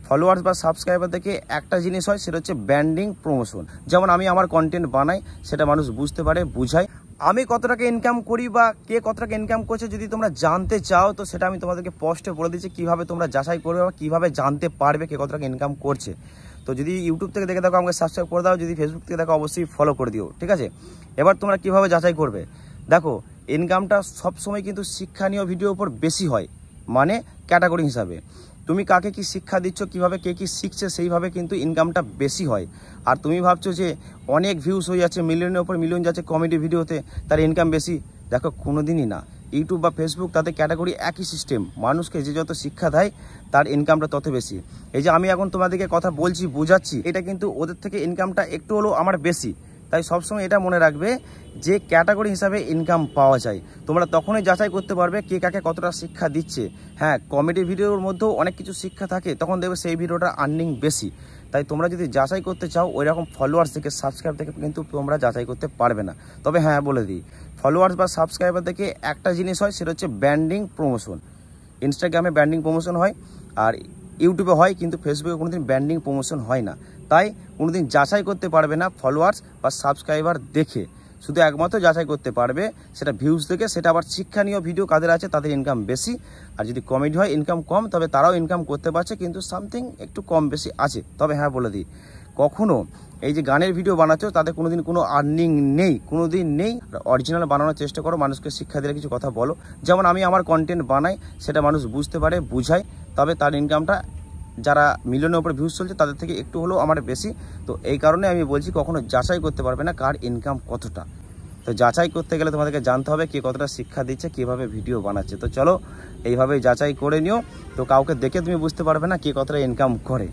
Followers বা subscriber থেকে একটা জিনিস হয়, সেটা হচ্ছে ব্র্যান্ডিং প্রমোশন। যেমন আমি আমার কন্টেন্ট বানাই, সেটা মানুষ বুঝতে পারে, বুঝায়। আমি কত টাকা ইনকাম করি বা কে কত টাকা ইনকাম করছে যদি তোমরা জানতে চাও, তো সেটা আমি তোমাদেরকে পোস্টে বলে দিচ্ছি কীভাবে তোমরা যাচাই করবে বা কীভাবে জানতে পারবে কে কত টাকা ইনকাম করছে। তো যদি ইউটিউব থেকে দেখে দেখো আমাকে সাবস্ক্রাইব করে দাও, যদি ফেসবুক থেকে দেখো অবশ্যই ফলো করে দিও, ঠিক আছে। এবার তোমরা কীভাবে যাচাই করবে, দেখো ইনকামটা সবসময় কিন্তু শিক্ষণীয় ভিডিওর উপর বেশি হয়, মানে ক্যাটাগরি হিসাবে তুমি কাকে কি শিক্ষা দিচ্ছ, কিভাবে কে কি শিখছে, সেইভাবে কিন্তু ইনকামটা বেশি হয়। আর তুমি ভাবছো যে অনেক ভিউজ হয়ে যাচ্ছে, মিলিয়নের ওপর মিলিয়ন যাচ্ছে কমেডি ভিডিওতে, তার ইনকাম বেশি, দেখো কোনোদিনই না। ইউটিউব বা ফেসবুক তাদের ক্যাটাগরি একই সিস্টেম, মানুষকে যে যত শিক্ষা দেয় তার ইনকামটা তত বেশি। এই যে আমি এখন তোমাদেরকে কথা বলছি, বোঝাচ্ছি, এটা কিন্তু ওদের থেকে ইনকামটা একটু হলেও আমার বেশি। তাই সবসময় এটা মনে রাখবে যে ক্যাটাগরি হিসাবে ইনকাম পাওয়া যায়, তোমরা তখনই যাচাই করতে পারবে কে কাকে কতটা শিক্ষা দিচ্ছে। হ্যাঁ, কমেডি ভিডিওর মধ্যেও অনেক কিছু শিক্ষা থাকে, তখন দেখবে সেই ভিডিওটা আর্নিং বেশি। তাই তোমরা যদি যাচাই করতে চাও, ওই রকম ফলোয়ার্স থেকে সাবস্ক্রাইব থেকে কিন্তু তোমরা যাচাই করতে পারবে না। তবে হ্যাঁ বলে দিই, ফলোয়ার্স বা সাবস্ক্রাইবার থেকে একটা জিনিস হয়, সেটা হচ্ছে ব্র্যান্ডিং প্রমোশন। ইনস্টাগ্রামে ব্র্যান্ডিং প্রমোশন হয়, আর ইউটিউবে হয়, কিন্তু ফেসবুকে কোনোদিন ব্র্যান্ডিং প্রমোশন হয় না। তাই কোনোদিন যাচাই করতে পারবে না ফলোয়ার্স বা সাবস্ক্রাইবার দেখে, শুধু একমাত্র যাচাই করতে পারবে সেটা ভিউজ দেখে। সেটা আবার শিক্ষণীয় ভিডিও কাদের আছে তাদের ইনকাম বেশি, আর যদি কমেডি হয় ইনকাম কম, তবে তারাও ইনকাম করতে পারছে, কিন্তু সামথিং একটু কম বেশি আছে। তবে হ্যাঁ বলে দিই, কখনো এই যে গানের ভিডিও বানাচ্ছ তাদের কোনোদিন কোনো আর্নিং নেই, কোনোদিন নেই। অরিজিনাল বানানোর চেষ্টা করো, মানুষকে শিক্ষা দিলে কিছু কথা বলো। যেমন আমি আমার কন্টেন্ট বানাই, সেটা মানুষ বুঝতে পারে, বুঝায়, তবে তার ইনকামটা যারা মিলিয়নের উপর ভিউজ চলছে তাদের থেকে একটু হলেও আমার বেশি। তো এই কারণে আমি বলছি কখনো যাচাই করতে পারবে না কার ইনকাম কতটা। তো যাচাই করতে গেলে তোমাদেরকে জানতে হবে কে কতটা শিক্ষা দিচ্ছে, কীভাবে ভিডিও বানাচ্ছে। তো চলো এইভাবে যাচাই করে নিও, তো কাউকে দেখে তুমি বুঝতে পারবে না কে কতটা ইনকাম করে।